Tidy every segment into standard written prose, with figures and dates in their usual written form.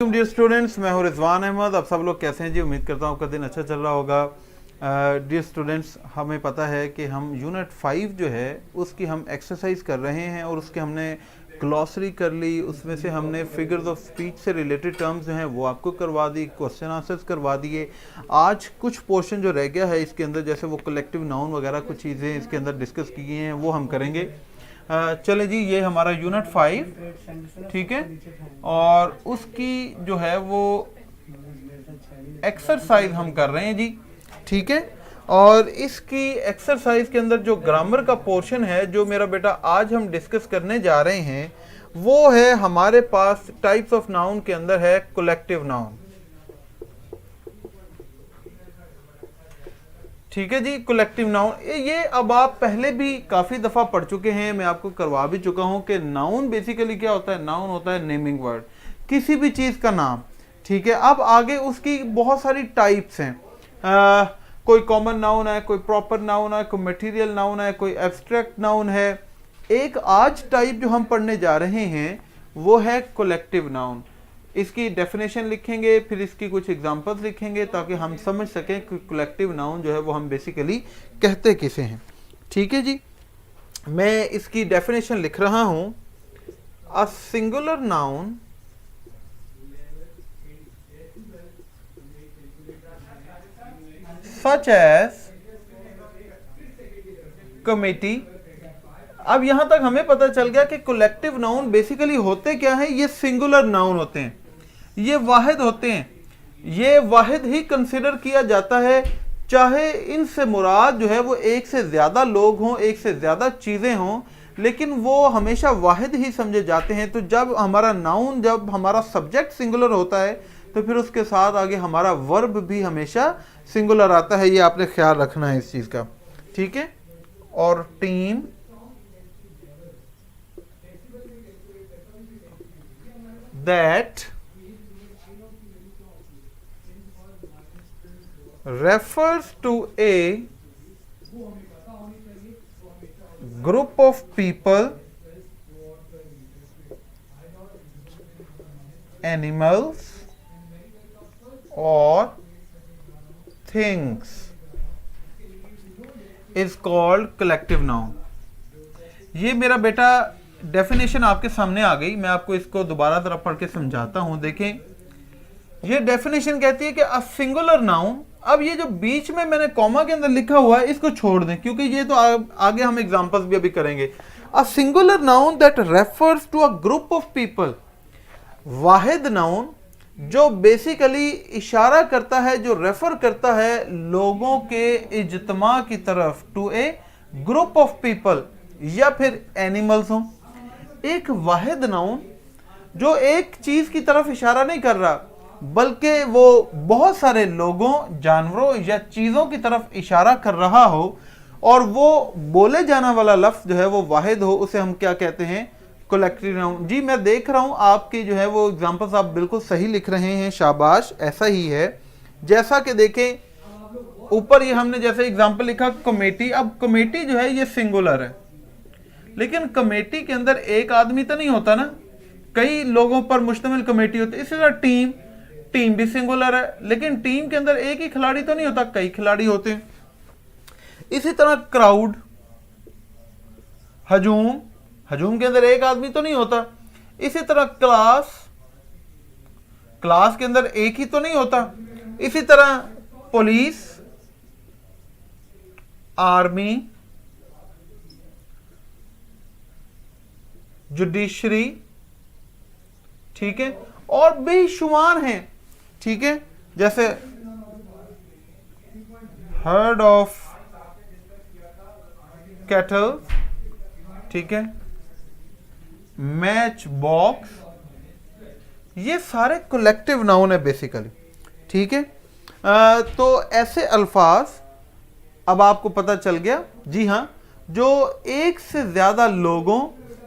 Dear students, मैं हूं रिजवान अहमद। आप सब लोग कैसे हैं जी? उम्मीद करता हूं आपका दिन अच्छा चल रहा होगा। डियर स्टूडेंट्स, हमें पता है कि हम यूनिट 5 जो है उसकी हम एक्सरसाइज कर रहे हैं और उसके हमने ग्लॉसरी कर ली। उसमें से हमने फिगर्स ऑफ स्पीच से रिलेटेड टर्म्स जो हैं वो आपको करवा दी, क्वेश्चन आंसर्स करवा दिए। आज कुछ पोर्शन जो रह गया है इसके अंदर, जैसे वो कलेक्टिव नाउन वगैरह कुछ चीज़ें इसके अंदर डिस्कस की गई हैं, वो हम करेंगे। चले जी, ये हमारा यूनिट 5, ठीक है, और उसकी जो है वो एक्सरसाइज हम कर रहे हैं जी, ठीक है। और इसकी एक्सरसाइज के अंदर जो ग्रामर का पोर्शन है जो मेरा बेटा आज हम डिस्कस करने जा रहे हैं, वो है हमारे पास टाइप्स ऑफ नाउन के अंदर है कलेक्टिव नाउन, ठीक है जी। कलेक्टिव नाउन ये अब आप पहले भी काफी दफा पढ़ चुके हैं, मैं आपको करवा भी चुका हूं कि नाउन बेसिकली क्या होता है। नाउन होता है नेमिंग वर्ड, किसी भी चीज का नाम, ठीक है। अब आगे उसकी बहुत सारी टाइप्स हैं। कोई कॉमन नाउन है, कोई प्रॉपर नाउन है, कोई मटेरियल नाउन है, कोई एब्स्ट्रैक्ट नाउन है। एक आज टाइप जो हम पढ़ने जा रहे हैं वो है कलेक्टिव नाउन। इसकी डेफिनेशन लिखेंगे, फिर इसकी कुछ एग्जांपल्स लिखेंगे ताकि हम समझ सकें कि कलेक्टिव नाउन जो है वो हम बेसिकली कहते किसे हैं, ठीक है जी। मैं इसकी डेफिनेशन लिख रहा हूं। A singular noun such as committee. अब यहां तक हमें पता चल गया कि कलेक्टिव नाउन बेसिकली होते क्या है। ये सिंगुलर नाउन होते हैं, ये वाहिद होते हैं, ये वाहिद ही कंसिडर किया जाता है, चाहे इनसे मुराद जो है वो एक से ज्यादा लोग हों, एक से ज्यादा चीजें हों, लेकिन वो हमेशा वाहिद ही समझे जाते हैं। तो जब हमारा नाउन, जब हमारा सब्जेक्ट सिंगुलर होता है तो फिर उसके साथ आगे हमारा वर्ब भी हमेशा सिंगुलर आता है। ये आपने ख्याल रखना है इस चीज का, ठीक है। और team that refers to a group of people, animals or things is called collective noun। ये मेरा बेटा डेफिनेशन आपके सामने आ गई। मैं आपको इसको दोबारा जरा पढ़ के समझाता हूं। देखें, ये डेफिनेशन कहती है कि अ सिंगुलर नाउन। अब ये जो बीच में मैंने कॉमा के अंदर लिखा हुआ है इसको छोड़ दें, क्योंकि ये तो आगे हम एग्जांपल्स भी अभी करेंगे। A singular noun that refers to a group of people. वाहिद नाउन जो बेसिकली इशारा करता है, जो रेफर करता है लोगों के इज्तिमा की तरफ, to a group of people या फिर एनिमल्स हों। एक वाहिद नाउन जो एक चीज की तरफ इशारा नहीं कर रहा, बल्कि वो बहुत सारे लोगों, जानवरों या चीजों की तरफ इशारा कर रहा हो, और वो बोले जाने वाला लफ्ज जो है वो वाहिद हो, उसे हम क्या कहते हैं? Collective noun. जी, मैं देख रहा हूं आपकी जो है वो एग्जांपल्स आप बिल्कुल सही लिख रहे हैं, शाबाश, ऐसा ही है। जैसा कि देखें ऊपर ये हमने जैसे एग्जांपल लिखा कमेटी। अब कमेटी जो है ये सिंगुलर है, लेकिन कमेटी के अंदर एक आदमी तो नहीं होता ना, कई लोगों पर मुश्तमिल कमेटी होती है। इसी तरह टीम, टीम भी सिंगुलर है, लेकिन टीम के अंदर एक ही खिलाड़ी तो नहीं होता, कई खिलाड़ी होते हैं। इसी तरह क्राउड, हजूम, हजूम के अंदर एक आदमी तो नहीं होता। इसी तरह क्लास, क्लास के अंदर एक ही तो नहीं होता। इसी तरह पुलिस, आर्मी, जुडिशरी, ठीक है, और बेशुमार हैं, ठीक है। जैसे हर्ड ऑफ कैटल, ठीक है, मैच बॉक्स, ये सारे कलेक्टिव नाउन है बेसिकली, ठीक है। तो ऐसे अल्फाज अब आपको पता चल गया। जी हाँ, जो एक से ज्यादा लोगों,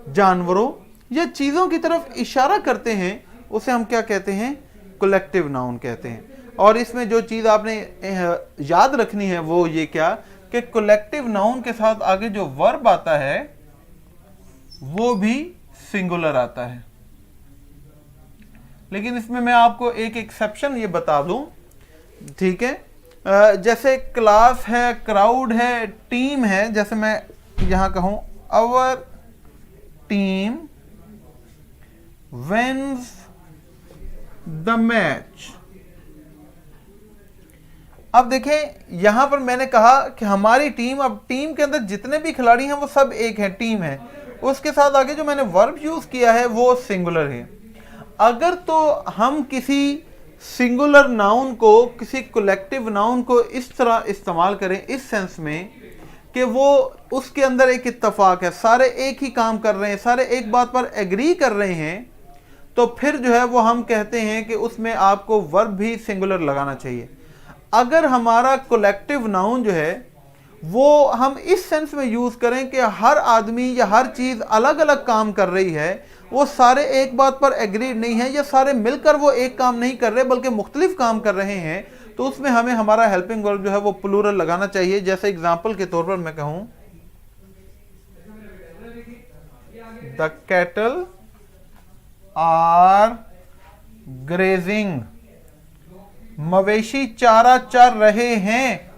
जानवरों या चीजों की तरफ इशारा करते हैं उसे हम क्या कहते हैं? कलेक्टिव नाउन कहते हैं। और इसमें जो चीज आपने याद रखनी है वो ये क्या, कि कलेक्टिव नाउन के साथ आगे जो वर्ब आता है वो भी सिंगुलर आता है। लेकिन इसमें मैं आपको एक एक्सेप्शन ये बता दूं, ठीक है। जैसे क्लास है, क्राउड है, टीम है, जैसे मैं यहां कहूं our team wins the match. अब देखें यहां पर मैंने कहा कि हमारी टीम, अब टीम के अंदर जितने भी खिलाड़ी हैं वो सब एक है, टीम है। उसके साथ आगे जो मैंने वर्ब यूज किया है वो सिंगुलर है। अगर तो हम किसी सिंगुलर नाउन को, किसी कलेक्टिव नाउन को इस तरह इस्तेमाल करें, इस सेंस में कि वो उसके अंदर एक इत्तेफाक है, सारे एक ही काम कर रहे हैं, सारे एक बात पर एग्री कर रहे हैं, तो फिर जो है वो हम कहते हैं कि उसमें आपको वर्ब भी सिंगुलर लगाना चाहिए। अगर हमारा कलेक्टिव नाउन जो है वो हम इस सेंस में यूज करें कि हर आदमी या हर चीज अलग अलग काम कर रही है, वो सारे एक बात पर एग्रीड नहीं है, या सारे मिलकर वो एक काम नहीं कर रहे बल्कि मुख्तलिफ काम कर रहे हैं, तो उसमें हमें हमारा हेल्पिंग वर्ब जो है वो प्लूरल लगाना चाहिए। जैसे एग्जांपल के तौर पर मैं कहूं द कैटल आर ग्रेजिंग, मवेशी चारा चर रहे हैं।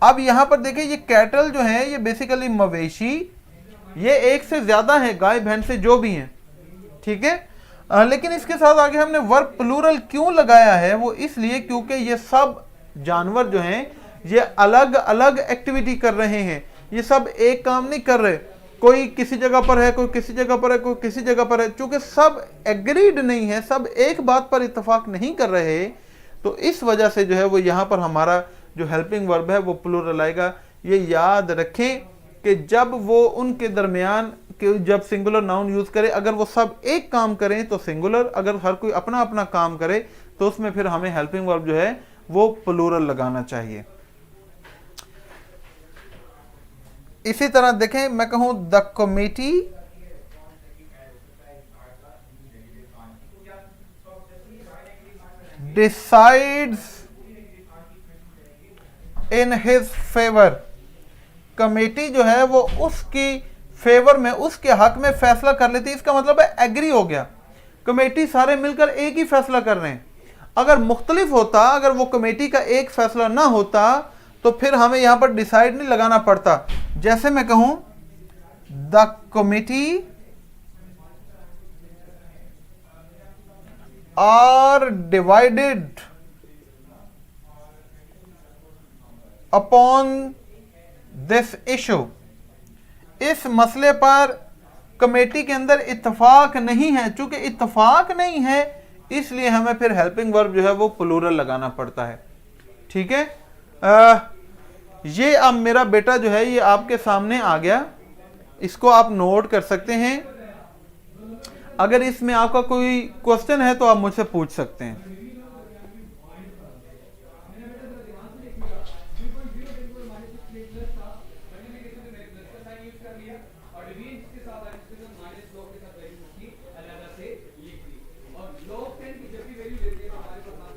अब यहां पर देखिए ये कैटल जो है ये बेसिकली मवेशी, ये एक से ज्यादा है, गाय भैंस से जो भी हैं, ठीक है। लेकिन इसके साथ आगे हमने वर्ब प्लूरल क्यों लगाया है, वो इसलिए क्योंकि ये सब जानवर जो हैं ये अलग अलग एक्टिविटी कर रहे हैं, ये सब एक काम नहीं कर रहे, कोई किसी जगह पर है, कोई किसी जगह पर है, कोई किसी जगह पर है। चूंकि सब एग्रीड नहीं है, सब एक बात पर इत्तेफाक नहीं कर रहे, तो इस वजह से जो है वो यहां पर हमारा जो हेल्पिंग वर्ब है वो प्लूरल आएगा। ये याद रखें कि जब वो उनके दरमियान कि जब सिंगुलर नाउन यूज करें, अगर वो सब एक काम करें तो सिंगुलर, अगर हर कोई अपना अपना काम करे तो उसमें फिर हमें हेल्पिंग वर्ब जो है वो प्लूरल लगाना चाहिए। इसी तरह देखें, मैं कहूं the committee decides in his favour, committee जो है वो उसकी फेवर में, उसके हक में फैसला कर लेती है। इसका मतलब है एग्री हो गया, कमेटी सारे मिलकर एक ही फैसला कर रहे हैं। अगर मुख्तलिफ होता, अगर वो कमेटी का एक फैसला ना होता तो फिर हमें यहां पर डिसाइड नहीं लगाना पड़ता। जैसे मैं कहूं the committee are divided upon this issue, इस मसले पर कमेटी के अंदर इत्तेफाक नहीं है। चूंकि इत्तेफाक नहीं है इसलिए हमें फिर हेल्पिंग वर्ब जो है वो प्लूरल लगाना पड़ता है, ठीक है। ये अब मेरा बेटा जो है ये आपके सामने आ गया, इसको आप नोट कर सकते हैं। अगर इसमें आपका कोई क्वेश्चन है तो आप मुझसे पूछ सकते हैं।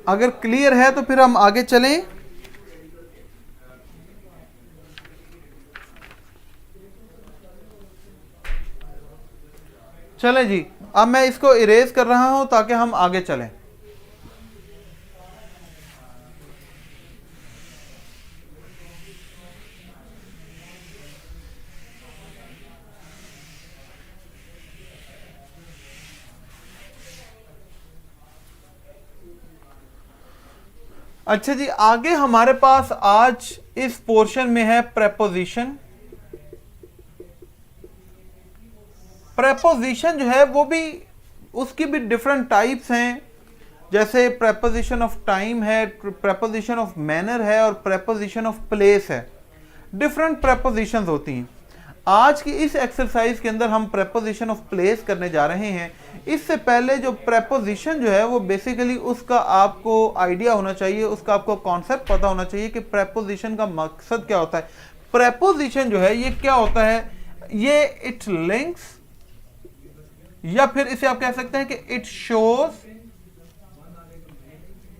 अगर क्लियर है तो फिर हम आगे चलें। चलें जी, अब मैं इसको इरेज कर रहा हूं ताकि हम आगे चलें। अच्छा जी, आगे हमारे पास आज इस पोर्शन में है प्रेपोजिशन। प्रेपोजिशन जो है वो भी, उसकी भी डिफरेंट टाइप्स हैं। जैसे प्रेपोजिशन ऑफ टाइम है, प्रेपोजिशन ऑफ मैनर है और प्रेपोजिशन ऑफ प्लेस है। डिफरेंट प्रेपोजिशंस होती हैं। आज की इस एक्सरसाइज के अंदर हम प्रेपोजिशन ऑफ प्लेस करने जा रहे हैं। इससे पहले जो प्रेपोजिशन जो है वो बेसिकली उसका आपको आइडिया होना चाहिए, उसका आपको कॉन्सेप्ट पता होना चाहिए कि प्रेपोजिशन का मकसद क्या होता है। प्रेपोजिशन जो है ये क्या होता है, ये इट लिंक्स, या फिर इसे आप कह सकते हैं कि it shows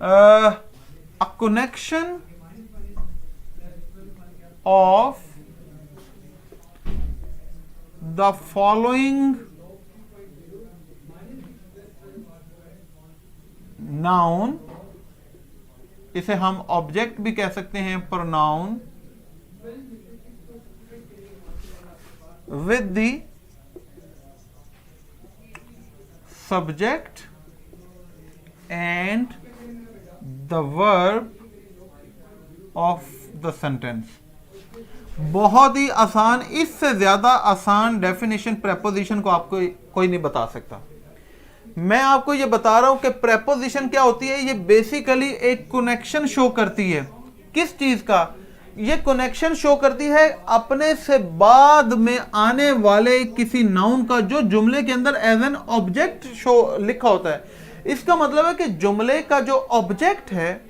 a connection of the following noun, इसे हम ऑब्जेक्ट भी कह सकते हैं, pronoun with the subject and the verb of the sentence. बहुत ही आसान, इससे ज्यादा आसान डेफिनेशन प्रेपोजिशन को आपको कोई नहीं बता सकता। मैं आपको ये बता रहा हूं कि प्रेपोजिशन क्या होती है। ये बेसिकली एक कनेक्शन शो करती है। किस चीज का? ये कनेक्शन शो करती है अपने से बाद में आने वाले किसी नाउन का, जो जुमले के अंदर एज एन ऑब्जेक्ट शो लिखा होता है। इसका मतलब है कि जुमले का जो ऑब्जेक्ट है,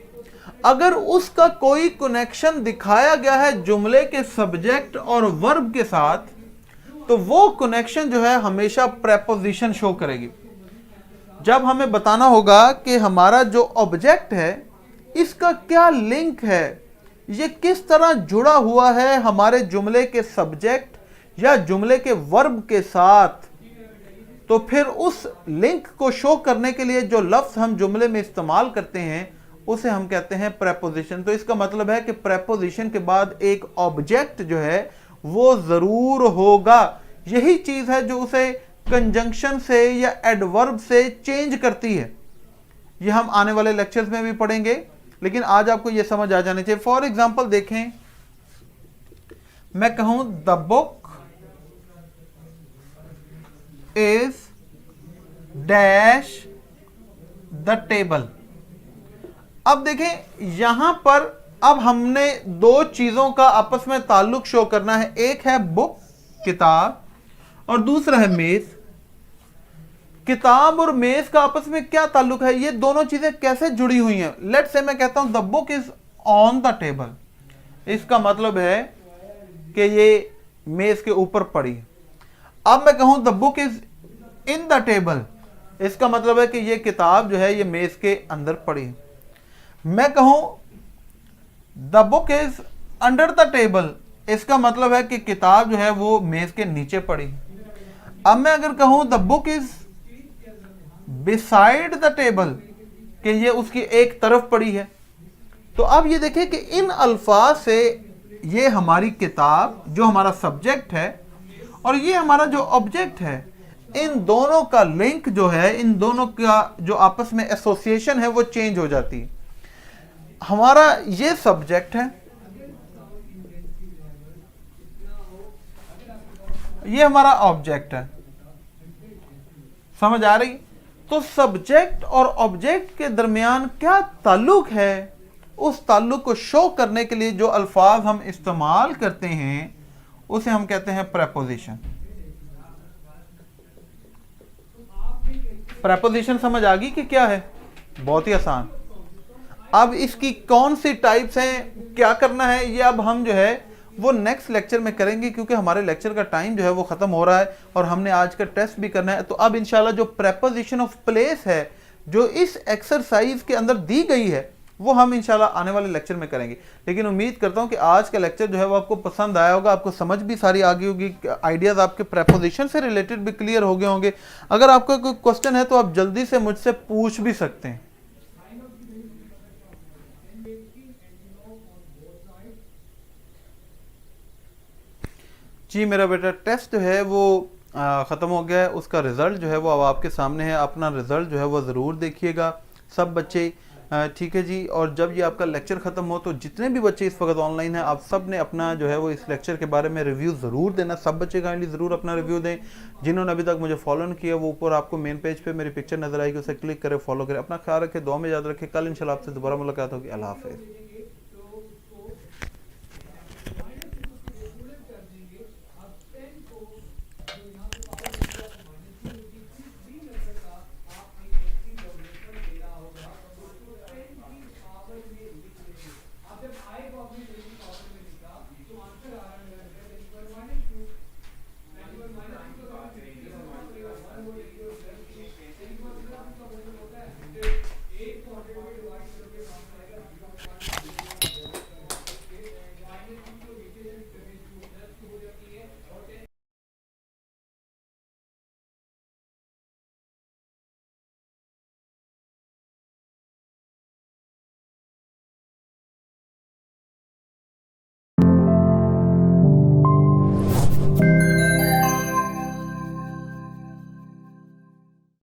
अगर उसका कोई कनेक्शन दिखाया गया है जुमले के सब्जेक्ट और वर्ब के साथ, तो वो कनेक्शन जो है हमेशा प्रेपोजिशन शो करेगी। जब हमें बताना होगा कि हमारा जो ऑब्जेक्ट है इसका क्या लिंक है, ये किस तरह जुड़ा हुआ है हमारे जुमले के सब्जेक्ट या जुमले के वर्ब के साथ, तो फिर उस लिंक को शो करने के लिए जो लफ्ज हम जुमले में इस्तेमाल करते हैं उसे हम कहते हैं प्रेपोजिशन। तो इसका मतलब है कि प्रेपोजिशन के बाद एक ऑब्जेक्ट जो है वो जरूर होगा। यही चीज है जो उसे कंजंक्शन से या एडवर्ब से चेंज करती है। ये हम आने वाले लेक्चर्स में भी पढ़ेंगे, लेकिन आज आपको ये समझ आ जानी चाहिए। फॉर एग्जाम्पल देखें, मैं कहूं the book is dash the table. अब देखें यहां पर अब हमने दो चीजों का आपस में ताल्लुक शो करना है। एक है बुक, किताब, और दूसरा है मेज। किताब और मेज का आपस में क्या ताल्लुक है? ये दोनों चीजें कैसे जुड़ी हुई हैं? लेट्स से मैं कहता हूं the book is on the table, इसका मतलब है कि ये मेज के ऊपर पड़ी। अब मैं कहूं the book is in the table, इसका मतलब है कि ये किताब जो है ये मेज के अंदर पड़ी। मैं कहूं the book is under the table, इसका मतलब है कि किताब जो है वो मेज के नीचे पड़ी। अब मैं अगर कहूं the book is beside the table, कि ये उसकी एक तरफ पड़ी है, तो अब ये देखें कि इन अल्फाज से ये हमारी किताब जो हमारा सब्जेक्ट है और ये हमारा जो ऑब्जेक्ट है, इन दोनों का लिंक जो है, इन दोनों का जो आपस में एसोसिएशन है वो चेंज हो जाती है। हमारा ये सब्जेक्ट है, ये हमारा ऑब्जेक्ट है। समझ आ रही? तो सब्जेक्ट और ऑब्जेक्ट के दरमियान क्या ताल्लुक है, उस ताल्लुक को शो करने के लिए जो अल्फाज हम इस्तेमाल करते हैं उसे हम कहते हैं प्रेपोजिशन। प्रेपोजिशन समझ आ गई कि क्या है? बहुत ही आसान। अब इसकी कौन सी टाइप्स हैं, क्या करना है, ये अब हम जो है वो नेक्स्ट लेक्चर में करेंगे, क्योंकि हमारे लेक्चर का टाइम जो है वो खत्म हो रहा है और हमने आज का टेस्ट भी करना है। तो अब इंशाल्लाह जो प्रेपोजिशन ऑफ प्लेस है जो इस एक्सरसाइज के अंदर दी गई है वो हम इंशाल्लाह आने वाले लेक्चर में करेंगे। लेकिन उम्मीद करता हूं कि आज का लेक्चर जो है वो आपको पसंद आया होगा, आपको समझ भी सारी आ गई होगी, आइडियाज आपके प्रेपोजिशन से रिलेटेड भी क्लियर हो गए होंगे। अगर आपका कोई क्वेश्चन है तो आप जल्दी से मुझसे पूछ भी सकते हैं। जी मेरा बेटा टेस्ट जो है वो ख़त्म हो गया है, उसका रिज़ल्ट जो है वो अब आपके सामने है। अपना रिज़ल्ट जो है वो ज़रूर देखिएगा सब बच्चे, ठीक है जी। और जब ये आपका लेक्चर ख़त्म हो तो जितने भी बच्चे इस वक्त ऑनलाइन हैं, आप सब ने अपना जो है वो इस लेक्चर के बारे में रिव्यू ज़रूर देना। सब बच्चे काइंडली ज़रूर अपना रिव्यू दें। जिन्होंने अभी तक मुझे फॉलो नहीं किया वो ऊपर आपको मेन पेज पर मेरी पिक्चर नज़र आएगी, उसे क्लिक करें, फॉलो करें। अपना ख्याल रखें, दुआ में याद रखें। कल इंशाल्लाह आपसे दोबारा मुलाकात होगी। अल्लाह हाफ़िज़।